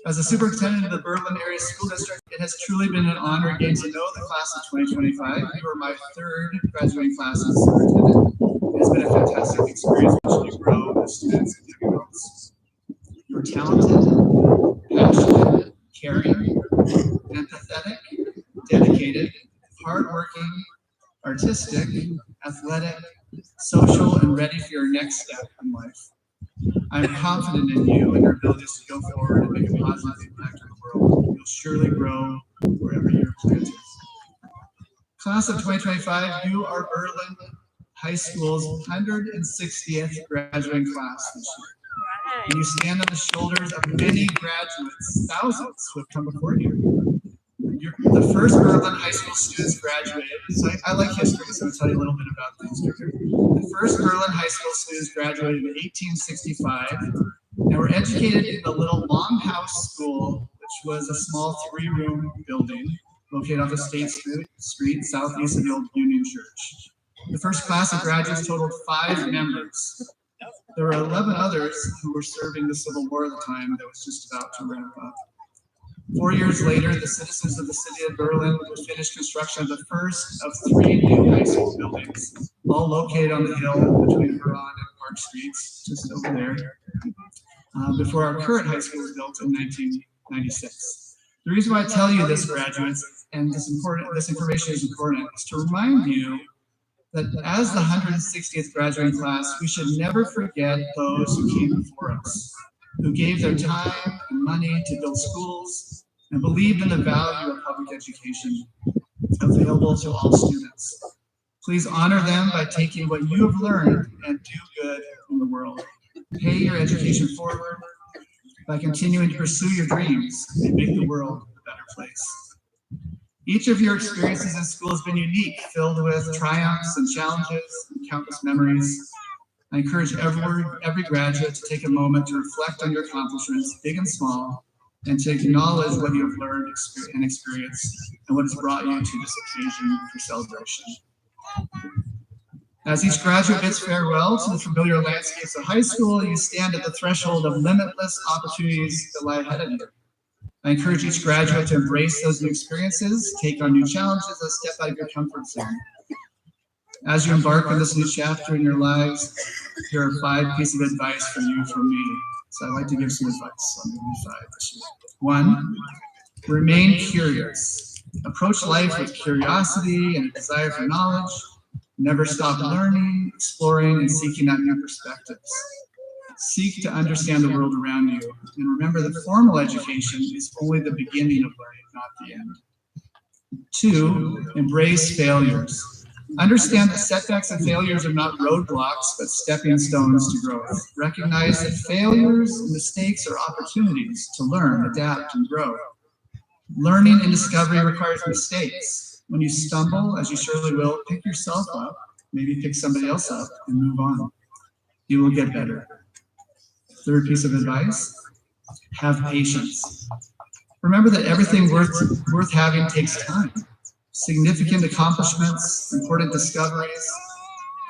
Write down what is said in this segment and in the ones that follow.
As a superintendent of the Berlin Area School District, it has truly been an honor getting to know the class of 2025. You are my third graduating class as superintendent. It has been a fantastic experience watching you grow as students and young adults. You're talented, passionate, caring, empathetic, dedicated, hardworking, artistic, athletic, social, and ready for your next step in life. I am confident in you and your abilities to go forward and make a positive impact on the world. You'll surely grow wherever you're planted. Class of 2025, you are Berlin High School's 160th graduating class this year. And you stand on the shoulders of many graduates, thousands who have come before you. You're the first Berlin High School students graduated. So I like history, so I'll tell you a little bit about the history. The first Berlin High School students graduated in 1865 and were educated in the little Longhouse School, which was a small 3-room building located off of State Street, southeast of the old Union Church. The first class of graduates totaled 5 members. There were 11 others who were serving the Civil War at the time that was just about to wrap up. 4 years later, the citizens of the city of Berlin would finish construction of the first of 3 new high school buildings, all located on the hill between Huron and Park Streets, just over there, before our current high school was built in 1996. The reason why I tell you this, graduates, and this information is important, is to remind you that as the 160th graduating class, we should never forget those who came before us, who gave their time and money to build schools and believed in the value of public education available to all students. Please honor them by taking what you have learned and do good in the world. Pay your education forward by continuing to pursue your dreams and make the world a better place. Each of your experiences in school has been unique, filled with triumphs and challenges and countless memories. I encourage every graduate to take a moment to reflect on your accomplishments, big and small, and to acknowledge what you have learned and experienced and what has brought you to this occasion for celebration. As each graduate bids farewell to the familiar landscapes of high school, you stand at the threshold of limitless opportunities that lie ahead of you. I encourage each graduate to embrace those new experiences, take on new challenges, and step out of your comfort zone. As you embark on this new chapter in your lives, here are 5 pieces of advice for you from me. So I'd like to give some advice on the 5 this year. 1, remain curious. Approach life with curiosity and a desire for knowledge. Never stop learning, exploring, and seeking out new perspectives. Seek to understand the world around you. And remember that formal education is only the beginning of learning, not the end. 2, embrace failures. Understand that setbacks and failures are not roadblocks, but stepping stones to growth. Recognize that failures and mistakes are opportunities to learn, adapt, and grow. Learning and discovery requires mistakes. When you stumble, as you surely will, pick yourself up, maybe pick somebody else up, and move on. You will get better. 3rd piece of advice, have patience. Remember that everything worth having takes time. Significant accomplishments, important discoveries,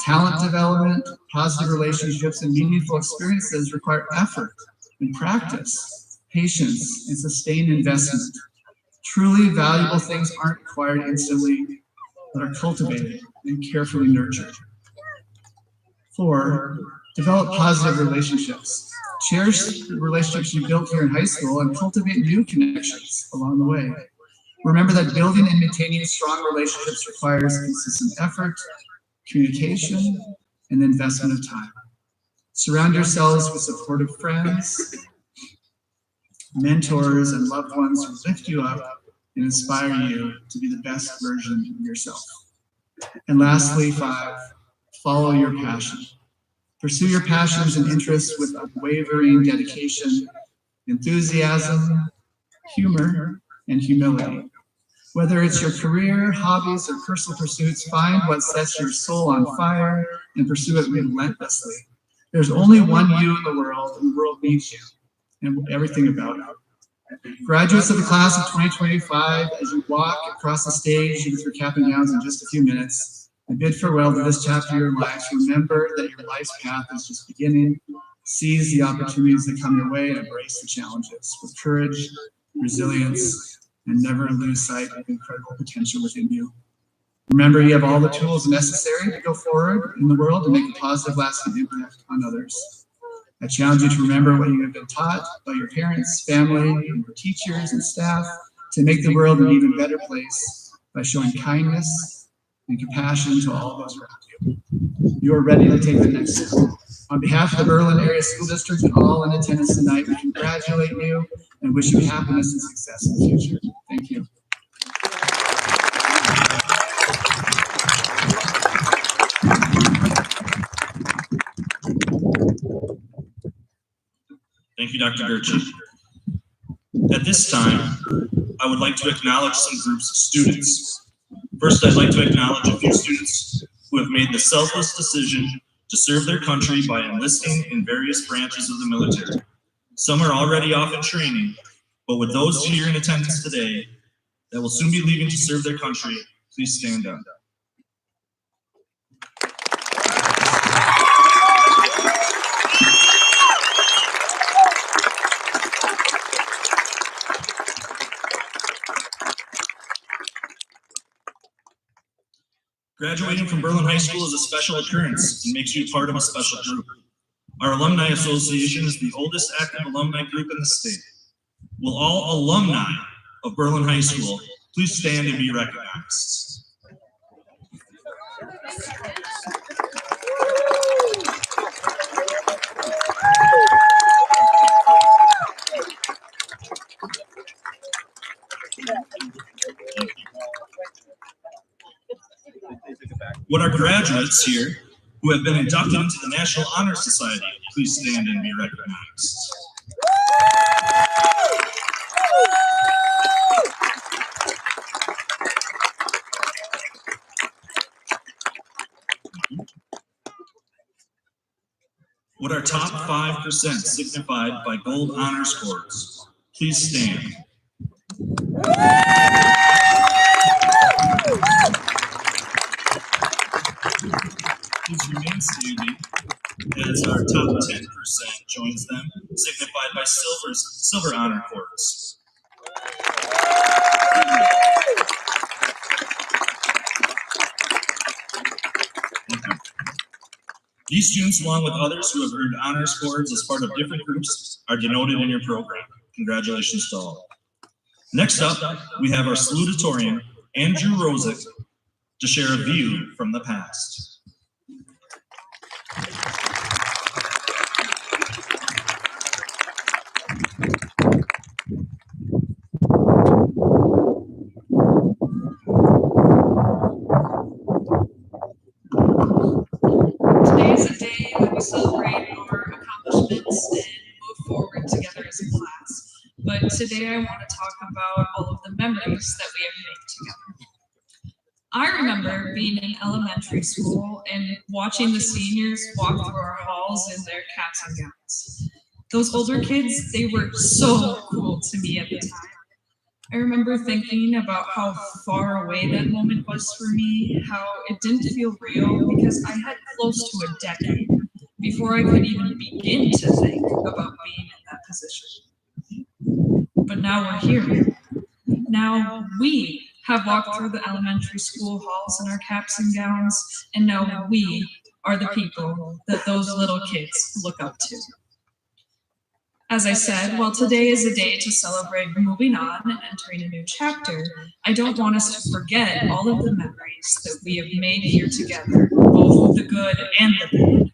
talent development, positive relationships, and meaningful experiences require effort and practice, patience, and sustained investment. Truly valuable things aren't acquired instantly, but are cultivated and carefully nurtured. 4, develop positive relationships. Cherish the relationships you built here in high school and cultivate new connections along the way. Remember that building and maintaining strong relationships requires consistent effort, communication, and investment of time. Surround yourselves with supportive friends, mentors, and loved ones who lift you up and inspire you to be the best version of yourself. And lastly, 5, follow your passion. Pursue your passions and interests with unwavering dedication, enthusiasm, humor, and humility. Whether it's your career, hobbies, or personal pursuits, find what sets your soul on fire and pursue it relentlessly. There's only one you in the world, and the world needs you and everything about it. Graduates of the class of 2025, as you walk across the stage with your cap and gowns in just a few minutes, and bid farewell to this chapter of your lives, remember that your life's path is just beginning. Seize the opportunities that come your way and embrace the challenges with courage, resilience, and never lose sight of the incredible potential within you. Remember, you have all the tools necessary to go forward in the world and make a positive, lasting impact on others. I challenge you to remember what you have been taught by your parents, family, and your teachers and staff to make the world an even better place by showing kindness and compassion to all those around you. You are ready to take the next step. On behalf of the Berlin Area School District and all in attendance tonight, we congratulate you and wish you happiness and success in the future. Thank you. Thank you, Dr. Gertrude. At this time, I would like to acknowledge some groups of students. First, I'd like to acknowledge a few students who have made the selfless decision to serve their country by enlisting in various branches of the military. Some are already off in training, but with those here in attendance today that will soon be leaving to serve their country, please stand up. Graduating from Berlin High School is a special occurrence and makes you part of a special group. Our Alumni Association is the oldest active alumni group in the state. Will all alumni of Berlin High School please stand and be recognized? Would our graduates here who have been inducted into the National Honor Society please stand and be recognized? Would our top 5% signified by gold honor scores please stand? Please remain standing as our top 10% joins them, signified by silver honor cords. These students, along with others who have earned honor scores as part of different groups, are denoted in your program. Congratulations to all. Next up, we have our salutatorian, Andrew Rosick, to share a view from the past. Today is a day when we celebrate our accomplishments and move forward together as a class. But today I want to talk about all of the memories that we have made together. I remember being in elementary school and watching the seniors walk through our halls in their caps and gowns. Those older kids, they were so cool to me at the time. I remember thinking about how far away that moment was for me, how it didn't feel real because I had close to a decade before I could even begin to think about being in that position. But now we're here. Now we have walked through the elementary school halls in our caps and gowns, and now we are the people that those little kids look up to. As I said, while today is a day to celebrate moving on and entering a new chapter, I don't want us to forget all of the memories that we have made here together, both the good and the bad.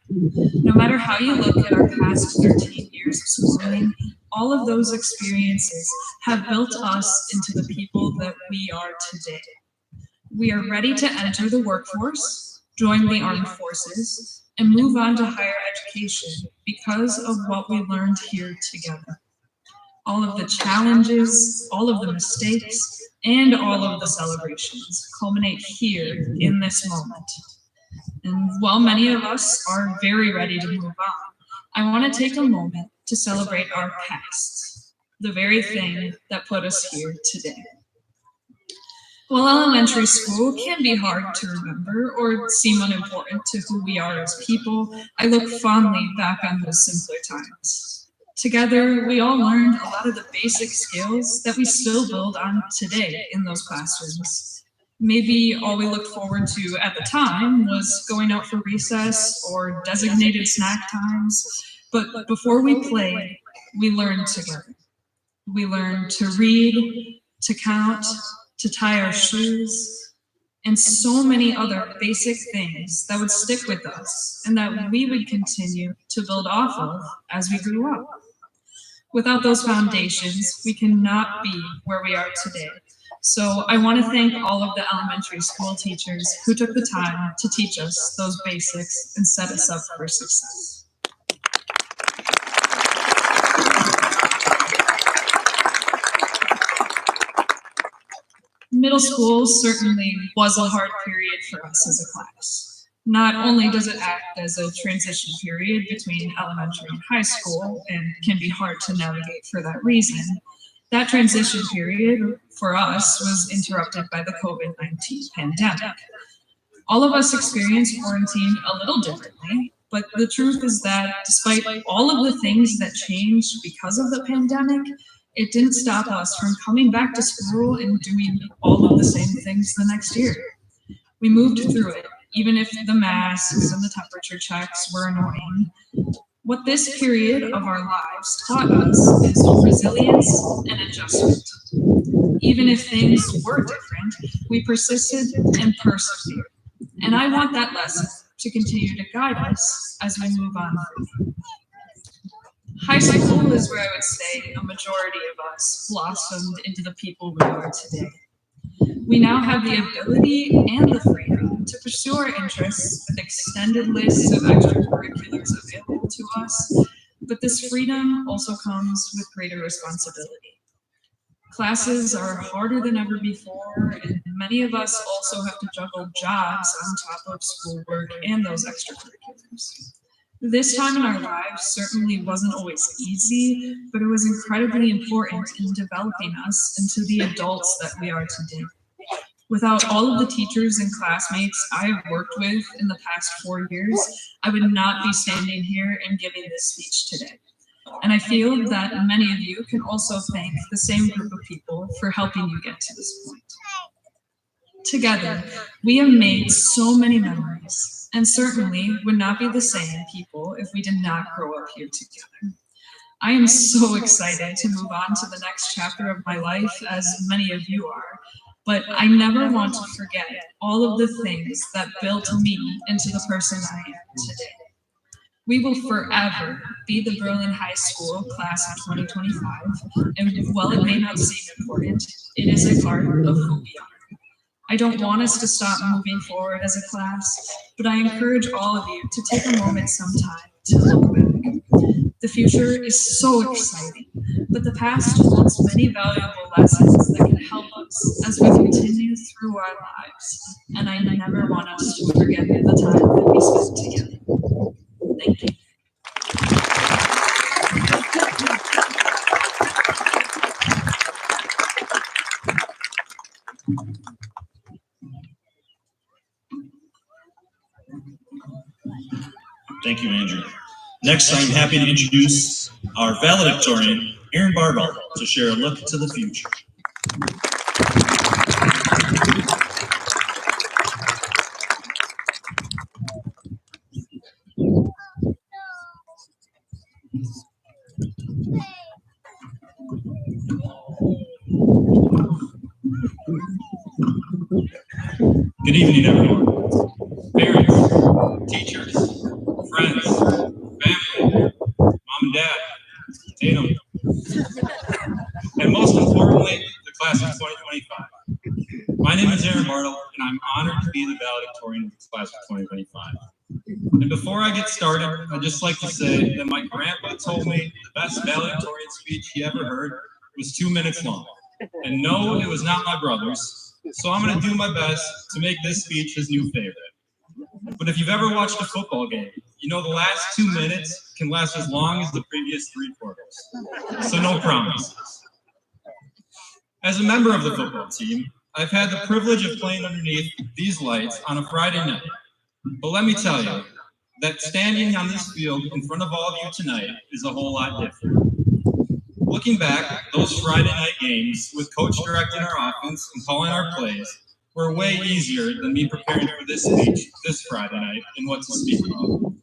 No matter how you look at our past 13 years of schooling, all of those experiences have built us into the people that we are today. We are ready to enter the workforce, join the armed forces, and move on to higher education because of what we learned here together. All of the challenges, all of the mistakes, and all of the celebrations culminate here in this moment. And while many of us are very ready to move on, I want to take a moment to celebrate our past, the very thing that put us here today. While elementary school can be hard to remember or seem unimportant to who we are as people, I look fondly back on those simpler times. Together, we all learned a lot of the basic skills that we still build on today in those classrooms. Maybe all we looked forward to at the time was going out for recess or designated snack times, but before we played, we learned together. We learned to read, to count, to tie our shoes, and so many other basic things that would stick with us and that we would continue to build off of as we grew up. Without those foundations, we cannot be where we are today. So I want to thank all of the elementary school teachers who took the time to teach us those basics and set us up for success. Middle school certainly was a hard period for us as a class. Not only does it act as a transition period between elementary and high school and can be hard to navigate for that reason, that transition period for us was interrupted by the COVID-19 pandemic. All of us experienced quarantine a little differently, but the truth is that despite all of the things that changed because of the pandemic, it didn't stop us from coming back to school and doing all of the same things the next year. We moved through it, even if the masks and the temperature checks were annoying. What this period of our lives taught us is resilience and adjustment. Even if things were different, we persisted and persevered. And I want that lesson to continue to guide us as we move on. High school is where I would say a majority of us blossomed into the people we are today. We now have the ability and the freedom to pursue our interests with extended lists of extracurriculars available to us, but this freedom also comes with greater responsibility. Classes are harder than ever before, and many of us also have to juggle jobs on top of schoolwork and those extracurriculars. This time in our lives certainly wasn't always easy, but it was incredibly important in developing us into the adults that we are today. Without all of the teachers and classmates I have worked with in the past 4 years, I would not be standing here and giving this speech today. And I feel that many of you can also thank the same group of people for helping you get to this point. Together, we have made so many memories, and certainly would not be the same people if we did not grow up here together. I am so excited to move on to the next chapter of my life, as many of you are, but I never want to forget all of the things that built me into the person I am today. We will forever be the Berlin High School class of 2025, and while it may not seem important, it is a part of who we are. I don't want us to stop moving forward as a class, but I encourage all of you to take a moment sometime to look back. The future is so exciting, but the past holds many valuable lessons that can help us as we continue through our lives, and I never want us to forget the time that we spent together. Thank you. Thank you, Andrew. Next, I'm happy to introduce our valedictorian, Aaron Barbell, to share a look to the future. Good evening, everyone. Parents, teachers, friends, family, mom and dad, Tatum, and most importantly, the class of 2025. My name is Aaron Bartle, and I'm honored to be the valedictorian of the class of 2025. And before I get started, I'd just like to say that my grandpa told me the best valedictorian speech he ever heard was 2 minutes long. And no, it was not my brother's. So I'm going to do my best to make this speech his new favorite. But if you've ever watched a football game, you know the last 2 minutes can last as long as the previous 3 quarters. So no promises. As a member of the football team, I've had the privilege of playing underneath these lights on a Friday night. But let me tell you, that standing on this field in front of all of you tonight is a whole lot different. Looking back, those Friday night games with Coach directing our offense and calling our plays were way easier than me preparing for this speech this Friday night and what to speak about.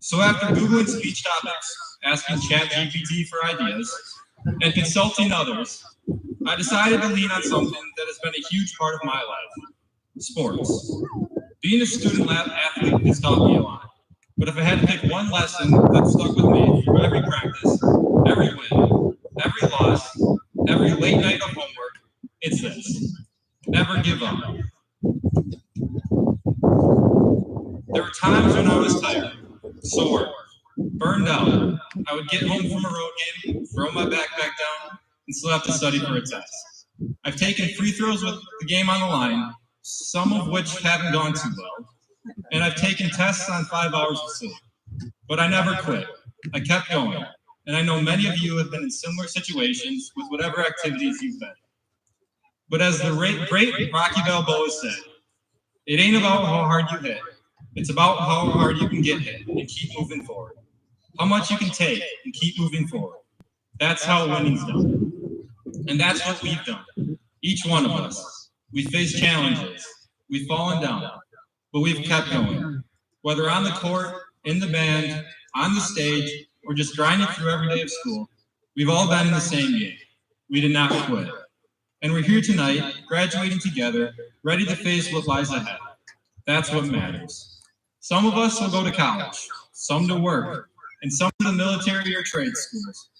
So after Googling speech topics, asking ChatGPT for ideas, and consulting others, I decided to lean on something that has been a huge part of my life: sports. Being a student athlete has taught me a lot. But if I had to pick one lesson that stuck with me through every practice, every win, every loss, every late night of homework, it's this: never give up. There were times when I was tired, sore, burned out. I would get home from a road game, throw my backpack down, and still have to study for a test. I've taken free throws with the game on the line, some of which haven't gone too well, and I've taken tests on 5 hours of sleep. But I never quit. I kept going. And I know many of you have been in similar situations with whatever activities you've been. But as the great Rocky Balboa said, it ain't about how hard you hit. It's about how hard you can get hit and keep moving forward. How much you can take and keep moving forward. That's how winning's done. And that's what we've done. Each one of us. We've faced challenges. We've fallen down. But we've kept going. Whether on the court, in the band, on the stage, or just grinding through every day of school, we've all been in the same game. We did not quit. And we're here tonight, graduating together, ready to face what lies ahead. That's what matters. Some of us will go to college, some to work, and some to the military or trade schools.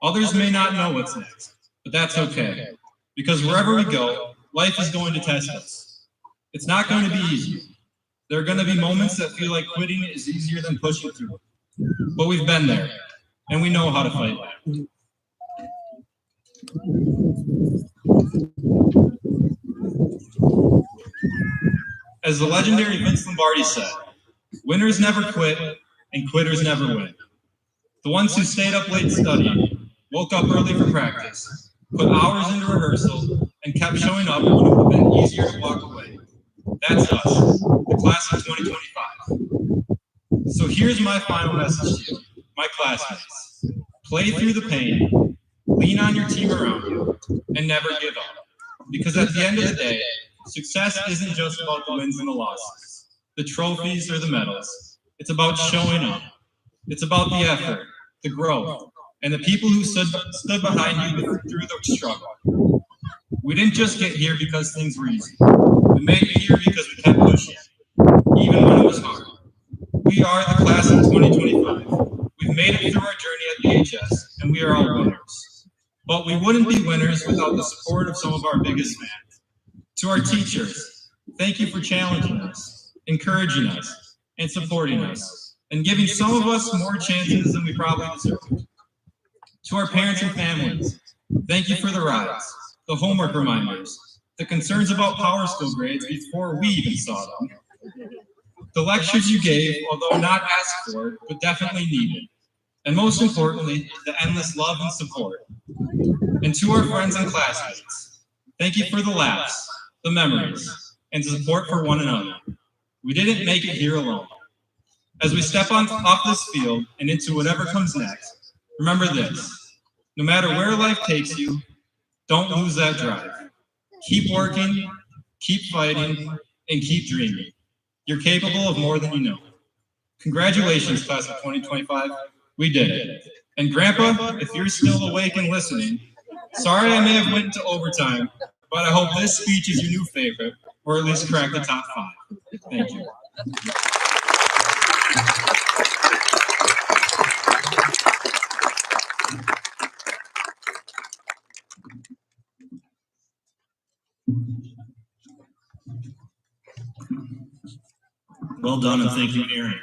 Others may not know what's next, but that's okay. Because wherever we go, life is going to test us. It's not going to be easy. There are going to be moments that feel like quitting is easier than pushing through. But we've been there, and we know how to fight back. As the legendary Vince Lombardi said, winners never quit, and quitters never win. The ones who stayed up late studying, woke up early for practice, put hours into rehearsal, and kept showing up when it would have been easier to walk away. That's us, the class of 2025. So here's my final message to you, my classmates. Play through the pain, lean on your team around you, and never give up. Because at the end of the day, success isn't just about the wins and the losses, the trophies or the medals. It's about showing up. It's about the effort, the growth, and the people who stood behind you through the struggle. We didn't just get here because things were easy. We made it here because we kept pushing, even when it was hard. We are the class of 2025. We've made it through our journey at BHS, and we are all winners. But we wouldn't be winners without the support of some of our biggest fans. To our teachers, thank you for challenging us, encouraging us, and supporting us, and giving some of us more chances than we probably deserve. To our parents and families, thank you for the rides, the homework reminders, the concerns about Power School grades before we even saw them, the lectures you gave, although not asked for, but definitely needed, and most importantly, the endless love and support. And to our friends and classmates, thank you for the laughs, the memories, and the support for one another. We didn't make it here alone. As we step off this field and into whatever comes next, remember this: no matter where life takes you, don't lose that drive. Keep working, keep fighting, and keep dreaming. You're capable of more than you know. Congratulations, class of 2025. We did it. And Grandpa, if you're still awake and listening, sorry I may have went into overtime, but I hope this speech is your new favorite, or at least crack the top 5. Thank you. Well done, and thank you, Aaron.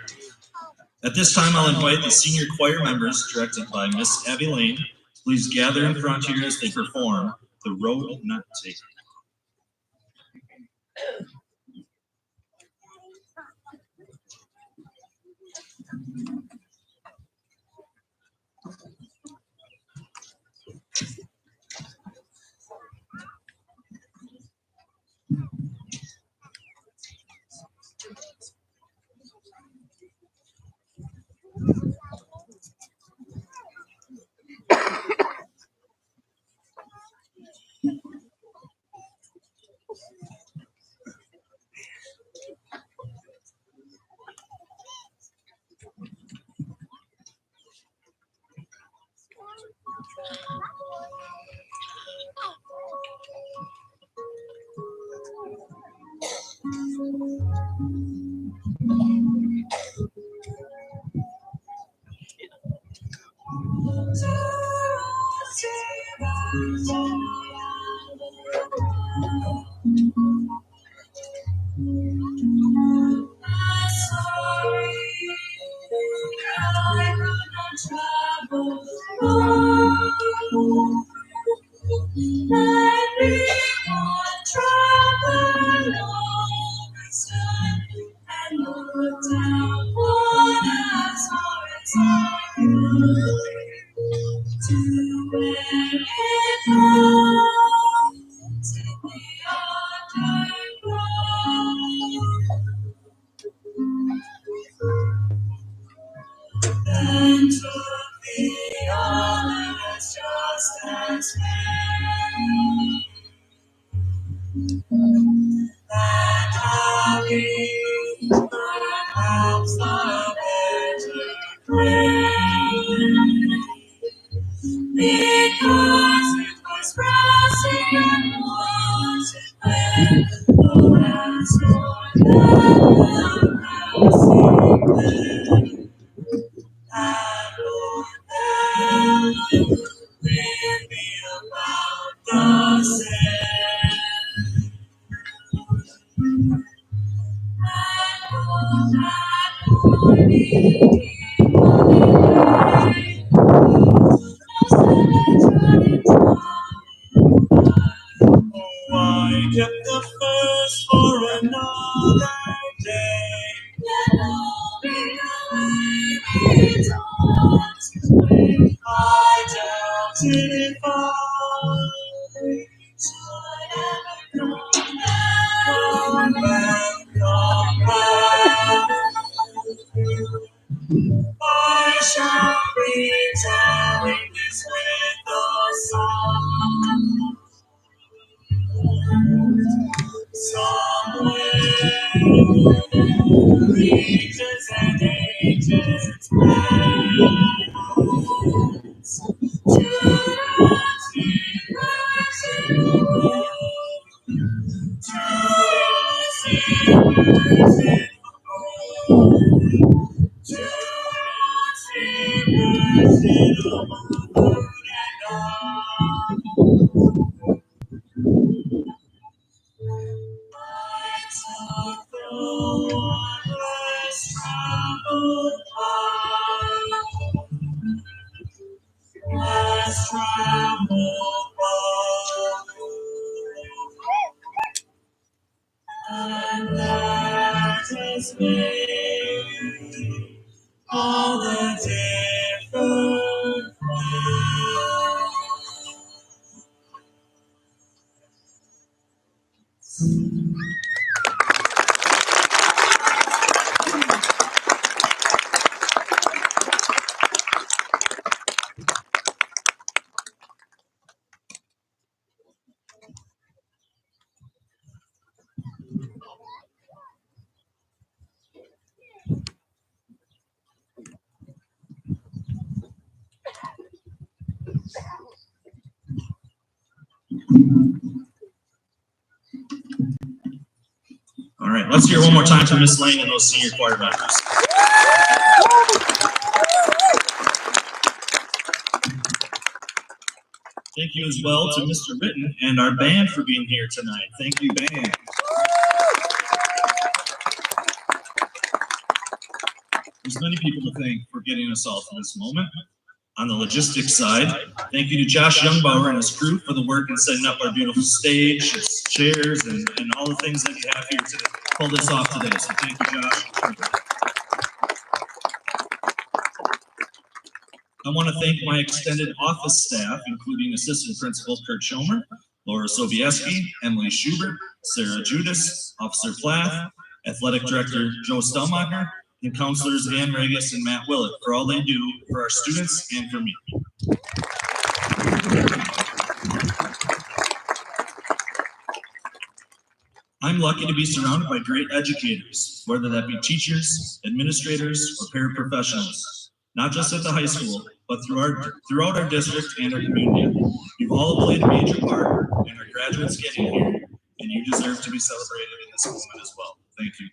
At this time, I'll invite the senior choir members, directed by Miss Abby Lane, to please gather in front here as they perform "The Road Not Taken." And took the honors just as fair. That having perhaps the better grade, because it was grassy and wanted when the last one had the grassy bed. And Lord, then with me about the same. And on that morning, I kept the first for another day. Then moving away, it's on its way. I doubted if I should ever come back. I shall be telling this with a song. Somewhere, regions and ages pass to not see mercy, to see mercy, to see mercy, the moon and I. I took the one less traveled path, less traveled path, and that has made all the difference. All right, let's hear one more time for Miss Lang and those senior choir members. Thank you as well to Mr. Witten and our band for being here tonight. Thank you, band. There's many people to thank for getting us all to this moment. On the logistics side, thank you to Josh Youngbauer and his crew for the work in setting up our beautiful stage, chairs, and all the things that you have here to pull this off today. So thank you, Josh. I want to thank my extended office staff, including Assistant Principal Kurt Schomer, Laura Sobieski, Emily Schubert, Sarah Judas, Officer Plath, Athletic Director Joe Stelmacher, and counselors Ann Regis and Matt Willett for all they do for our students and for me. I'm lucky to be surrounded by great educators, whether that be teachers, administrators, or paraprofessionals, not just at the high school, but throughout our district and our community. You've all played a major part in our graduates getting here, and you deserve to be celebrated in this moment as well. Thank you.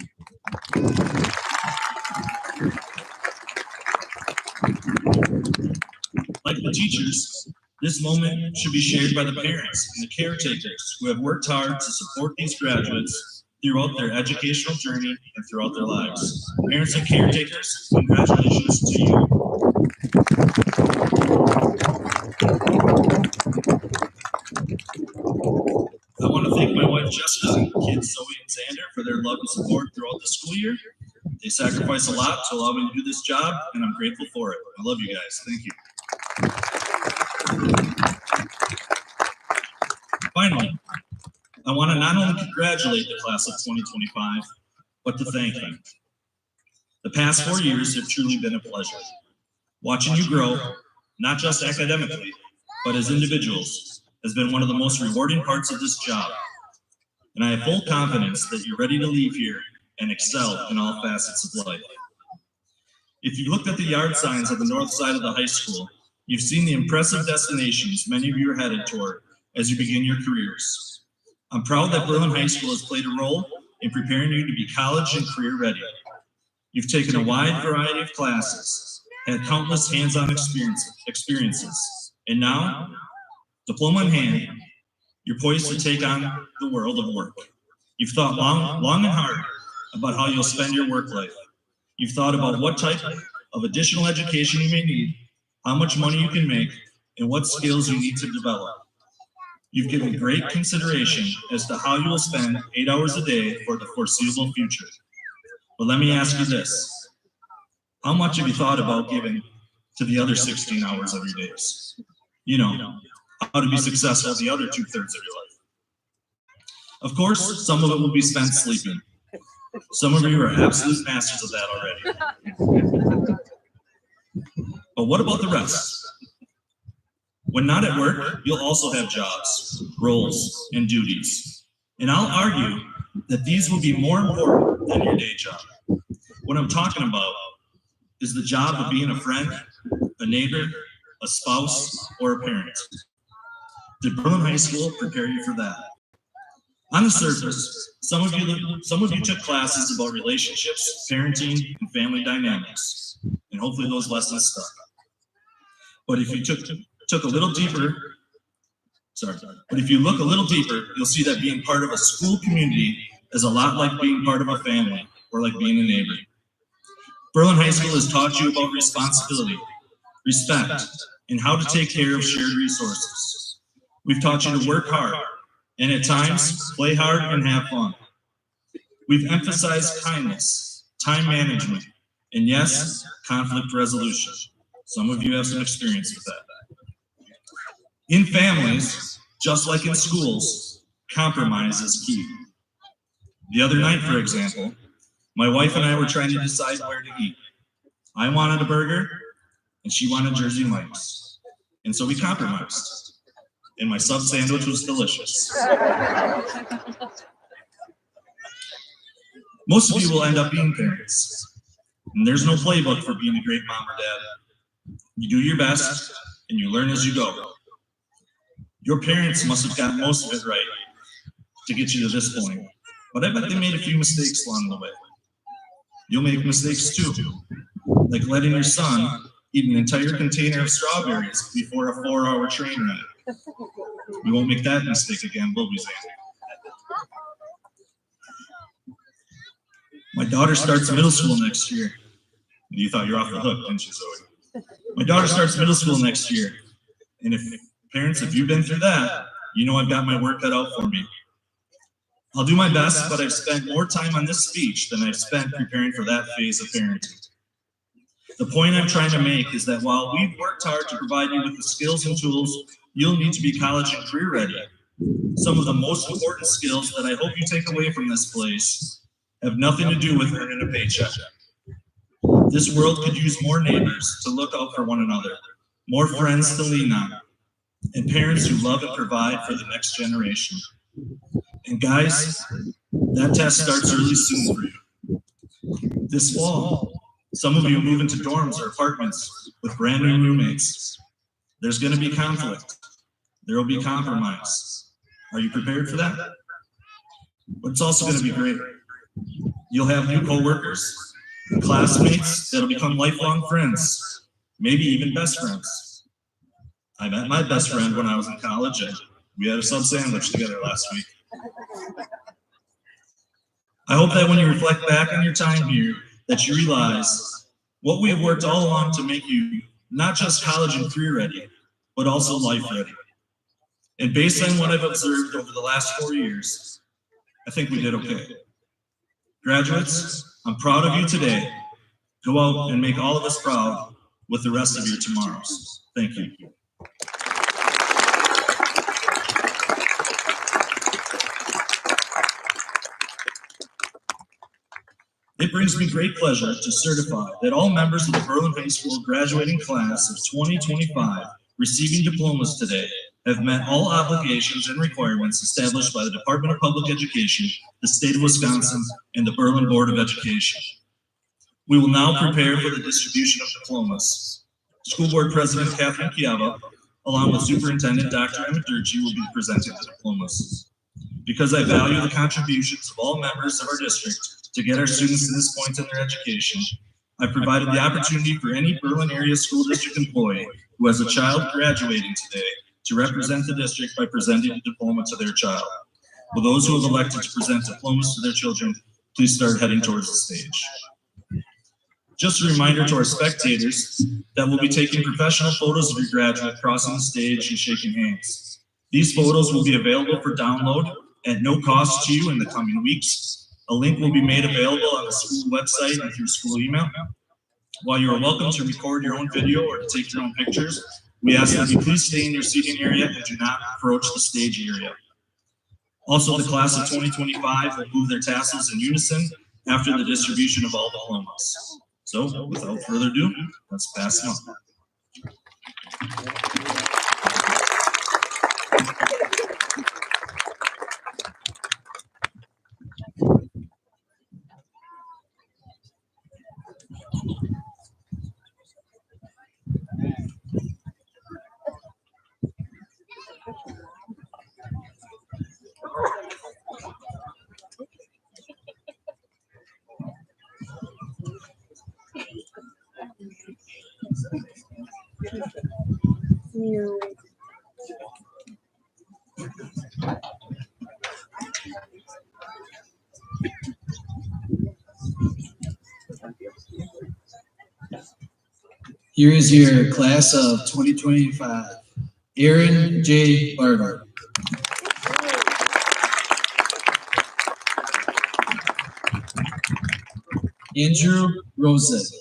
Like the teachers, this This moment should be shared by the parents and the caretakers who have worked hard to support these graduates throughout their educational journey and throughout their lives. Parents and caretakers, congratulations to you. I want to thank my wife Jessica, kids Zoe and Xander for their love and support throughout the school year. They sacrifice a lot to allow me to do this job, and I'm grateful for it. I love you guys. Thank you. Finally, I want to not only congratulate the class of 2025, but to thank them. The past 4 years have truly been a pleasure. Watching you grow, not just academically, but as individuals, has been one of the most rewarding parts of this job. And I have full confidence that you're ready to leave here and excel in all facets of life. If you looked at the yard signs on the north side of the high school, you've seen the impressive destinations many of you are headed toward as you begin your careers. I'm proud that Berlin High School has played a role in preparing you to be college and career ready. You've taken a wide variety of classes, had countless hands-on experiences, and now, diploma in hand, you're poised to take on the world of work. You've thought long and hard about how you'll spend your work life. You've thought about what type of additional education you may need, how much money you can make, and what skills you need to develop. You've given great consideration as to how you will spend 8 hours a day for the foreseeable future. But let me ask you this. How much have you thought about giving to the other 16 hours of your days? You know, how to be successful the other 2/3 of your life. Of course, some of it will be spent sleeping. Some of you are absolute masters of that already. But what about the rest? When not at work, you'll also have jobs, roles, and duties. And I'll argue that these will be more important than your day job. What I'm talking about is the job of being a friend, a neighbor, a spouse, or a parent. Did Berlin High School prepare you for that? On the surface, some of you took classes about relationships, parenting, and family dynamics, and hopefully those lessons stuck. But if you took a little deeper, but if you look a little deeper, you'll see that being part of a school community is a lot like being part of a family or like being a neighbor. Berlin High School has taught you about responsibility, respect, and how to take care of shared resources. We've taught you to work hard, and at times, play hard and have fun. We've emphasized kindness, time management, and yes, conflict resolution. Some of you have some experience with that. In families, just like in schools, compromise is key. The other night, for example, my wife and I were trying to decide where to eat. I wanted a burger, and she wanted Jersey Mike's. And so we compromised. And my sub sandwich was delicious. Most of you will end up being parents. And there's no playbook for being a great mom or dad. You do your best, and you learn as you go. Your parents must have gotten most of it right to get you to this point. But I bet they made a few mistakes along the way. You'll make mistakes too, like letting your son eat an entire container of strawberries before a 4-hour train ride. We won't make that mistake again, will we, Xander? My daughter starts middle school next year. You thought you were off the hook, didn't you, Zoe? My daughter starts middle school next year. And parents, if you've been through that, you know I've got my work cut out for me. I'll do my best, but I've spent more time on this speech than I've spent preparing for that phase of parenting. The point I'm trying to make is that while we've worked hard to provide you with the skills and tools you'll need to be college and career ready, some of the most important skills that I hope you take away from this place have nothing to do with earning a paycheck. This world could use more neighbors to look out for one another, more friends to lean on, and parents who love and provide for the next generation. And guys, that test starts really soon for you. This fall, some of you move into dorms or apartments with brand new roommates. There's going to be conflict. There will be compromise. Are you prepared for that? But it's also going to be great. You'll have new coworkers, classmates that'll become lifelong friends, maybe even best friends. I met my best friend when I was in college, and we had a sub sandwich together last week. I hope that when you reflect back on your time here, that you realize what we have worked all along to make you not just college and career ready, but also life ready. And based on what I've observed over the last 4 years, I think we did okay. Graduates, I'm proud of you today. Go out and make all of us proud with the rest of your tomorrows. Thank you. It brings me great pleasure to certify that all members of the Berlin High School graduating class of 2025 receiving diplomas today have met all obligations and requirements established by the Department of Public Education, the state of Wisconsin, and the Berlin Board of Education. We will now prepare for the distribution of diplomas. School Board President Catherine Chiava, along with Superintendent Dr. Emmett Durkee, will be presenting the diplomas. Because I value the contributions of all members of our district to get our students to this point in their education, I provided the opportunity for any Berlin area school district employee who has a child graduating today to represent the district by presenting a diploma to their child. Will those who have elected to present diplomas to their children please start heading towards the stage. Just a reminder to our spectators that we'll be taking professional photos of your graduate crossing the stage and shaking hands. These photos will be available for download at no cost to you in the coming weeks. A link will be made available on the school website and through school email. While you are welcome to record your own video or to take your own pictures, we ask that you please stay in your seating area and do not approach the stage area. Also, the class of 2025 will move their tassels in unison after the distribution of all diplomas. So, without further ado, let's pass them on. Here is your class of 2025. Aaron J. Bartle. Andrew Rosette.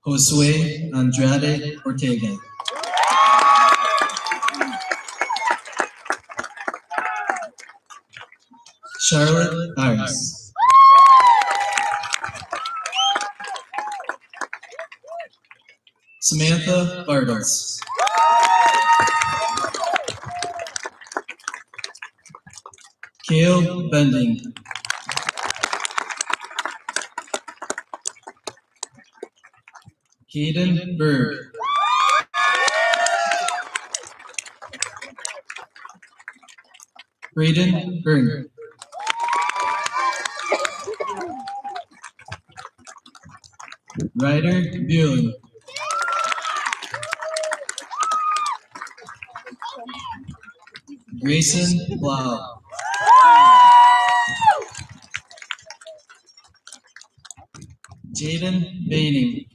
Josue Andrade Ortega. Charlotte Iris. Samantha Bartles. Kale Bending. Caden Berg. Braden Byrne. Ryder Bueller. Grayson Blau. Jaden Baining.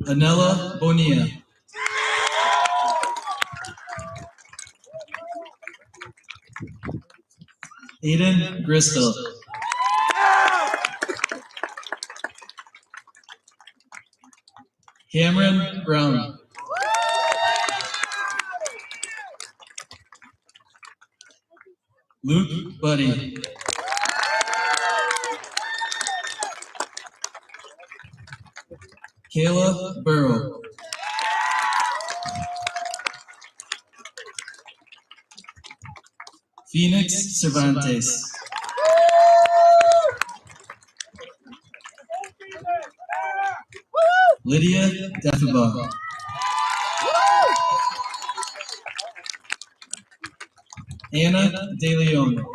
Anella Bonilla. Aiden Bristol. Cameron Brown. Luke Buddy. Kayla Burrow. Phoenix Cervantes. Lydia Defaba. Anna De Leon.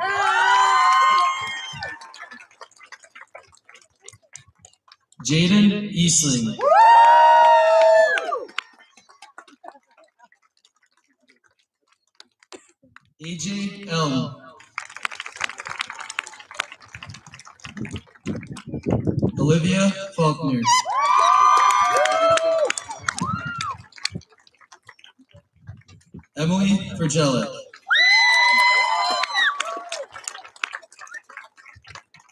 Jaden Eastling. AJ Elm. Olivia Faulkner. Emily Vergelic.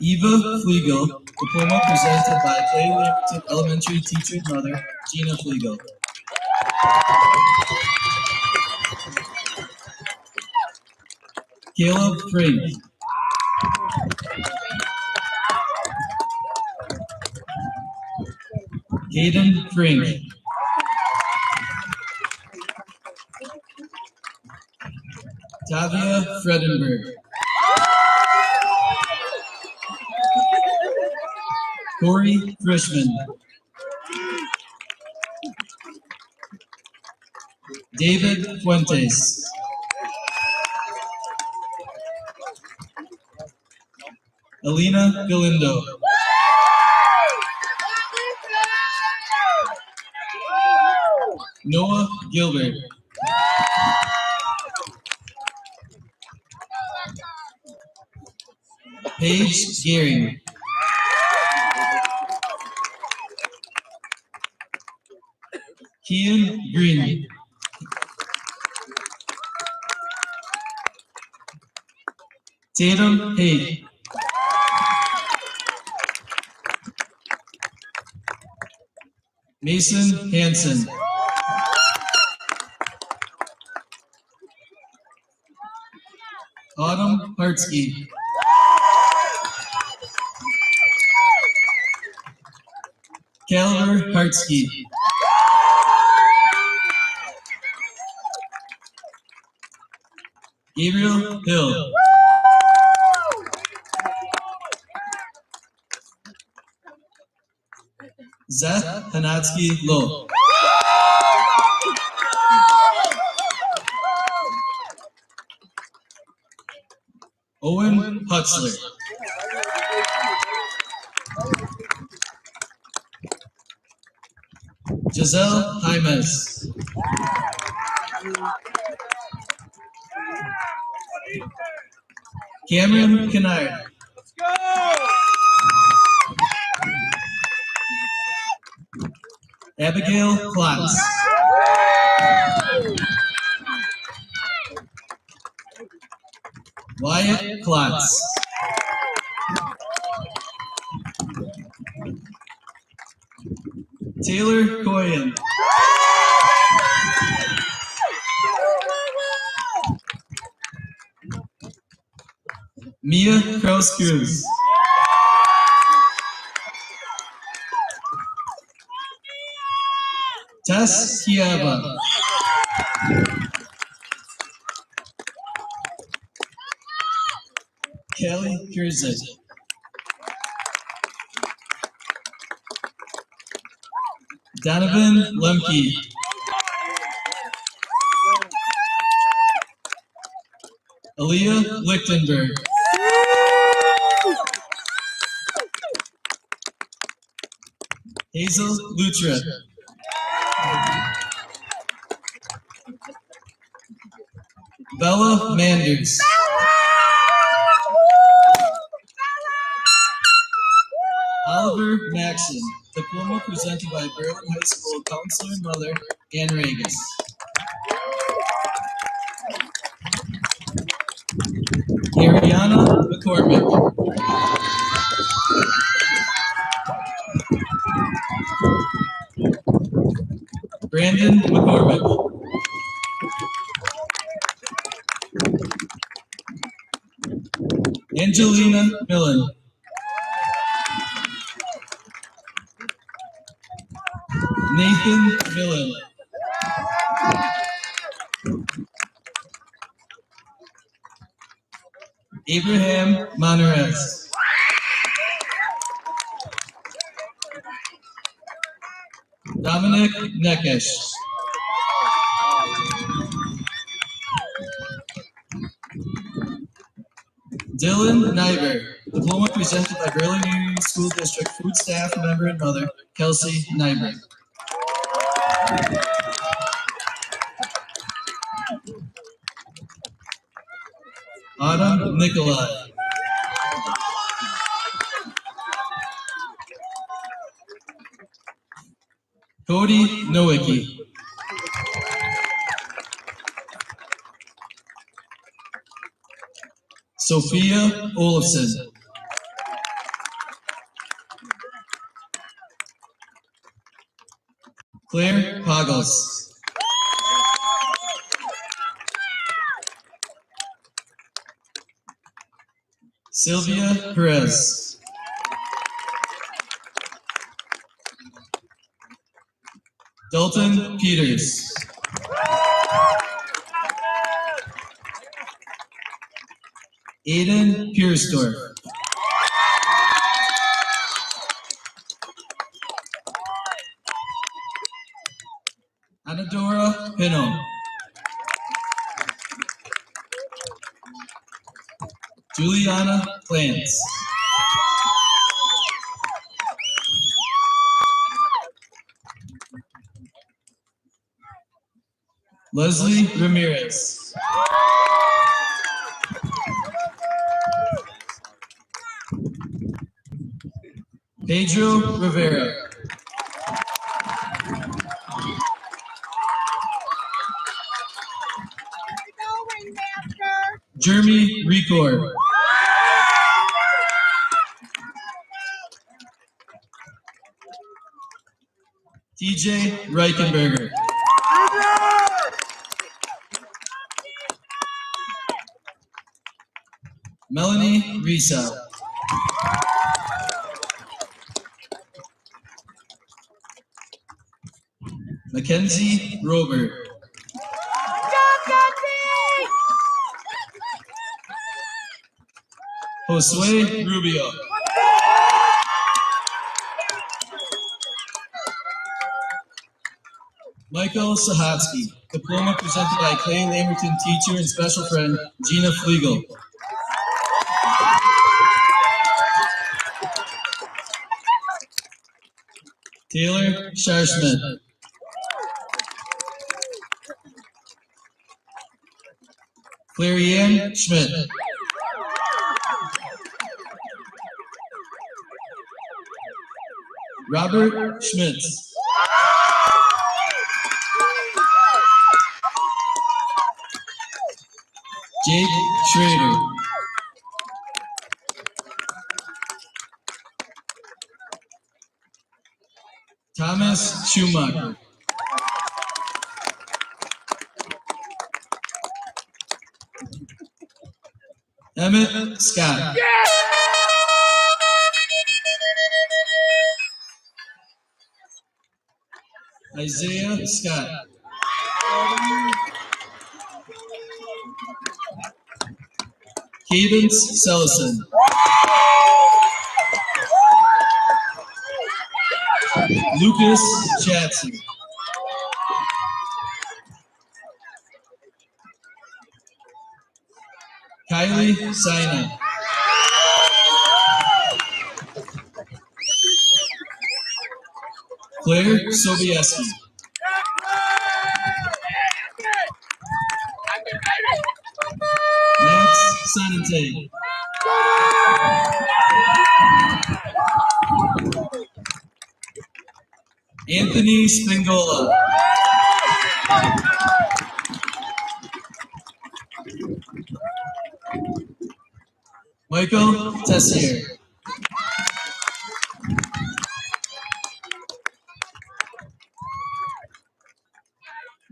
Eva Flegel, diploma presented by Clay Lamberton Elementary teacher mother, Gina Flegel. Caleb Frink. Caden Frink. Tavia Fredenberg. Corey Frischman. David Fuentes. Alina Galindo. Noah Gilbert. Paige Gearing. Kian Green. Tatum Haight. Mason Hansen. Autumn Hartsky. Calvin Hartsky. Gabriel Hill. Zeth Hanatsky Low. Owen Huxley. Giselle Jaimes. Cameron Kennard. Abigail Klotz. Wyatt Klotz. Taylor Coyen. Mia Kraus Cruz. Tess Kiaba. Kelly Kurzik. Donovan Lemke. Aaliyah Lichtenberg. Hazel Lutra. Bella Manders. Oliver Maxson, diploma presented by Berlin High School counselor and mother, Ann Regis. Ariana McCormick. Brandon McCormick. Angelina Millen. Nathan Millen. Abraham Monarez. Dominic Nekesh. Dylan Nyberg, diploma presented by Berlin Area School District food staff member and mother, Kelsey Nyberg. Autumn Nikolai. Cody Nowicki. Sophia Olafson. Claire Pagos. Sylvia Perez. Dalton Peters. Aiden Piersdorf. Anadora Pino. Juliana Plants. Leslie Ramirez. Pedro Rivera. Jeremy Ricor. TJ Reichenberger. Melanie Risa. Mackenzie Robert. Josue Rubio. Michael Sahatsky, diploma presented by Clay Lamerton teacher and special friend Gina Flegel. Taylor Sharschmidt. Clarianne Schmidt. Robert Schmitz. Jake Schrader. Thomas Schumacher. Emmett Scott. Isaiah Scott. Cadence Sellison. Lucas Jackson. Kylie Sina. Claire Sobieski. Max Sanante. Anthony Spingola. Michael Tessier.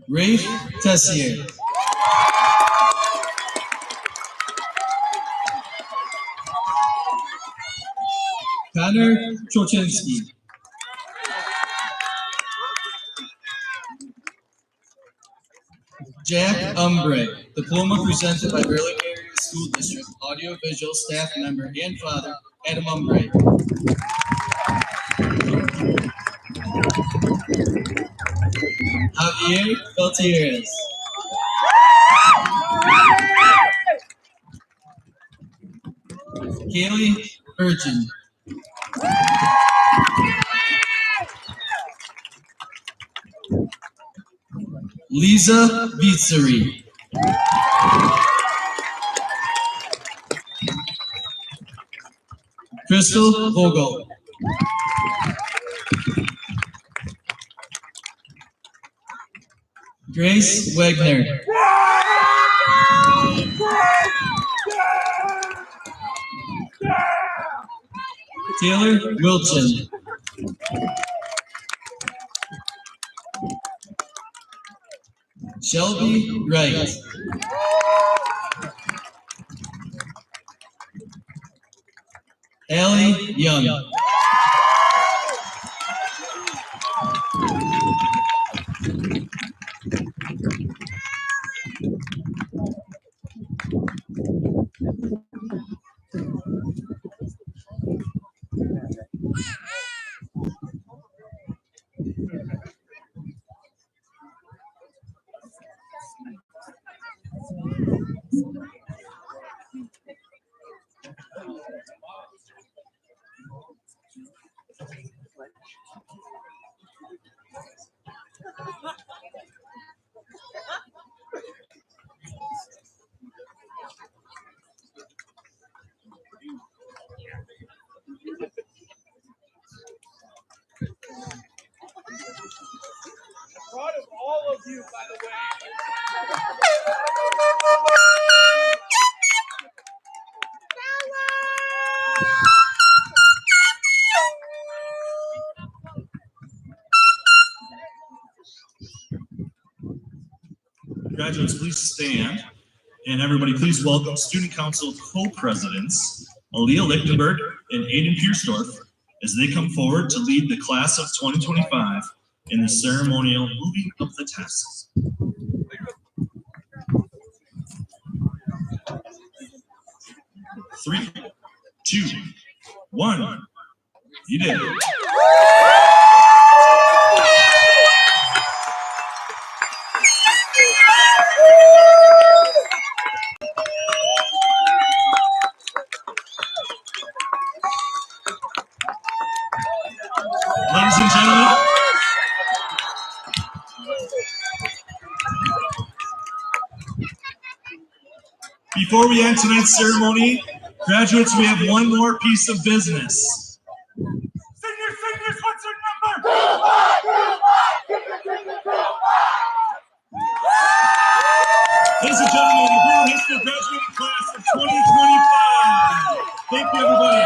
Rafe Tessier. Connor Chochinski. Jack Umbre, diploma presented by Berlin Area School District audiovisual staff member and father, Adam Umbre. Javier Gutierrez. Kaylee Urchin. Lisa Vitsari. Crystal Vogel. Grace Wagner. Taylor Wilson. Shelby Wright. Allie Young. Proud of all of you, by the way. Graduates, please stand. And everybody, please welcome Student Council co-presidents, Aaliyah Lichtenberg and Aiden Piersdorf, as they come forward to lead the class of 2025 in the ceremonial moving of the tasks. 3, 2, 1. You did it. Ladies and gentlemen, before we end tonight's ceremony, graduates, we have one more piece of business. Seniors, what's your number? Ladies and gentlemen, the Brewer High School graduating class of 2025. Thank you, everybody.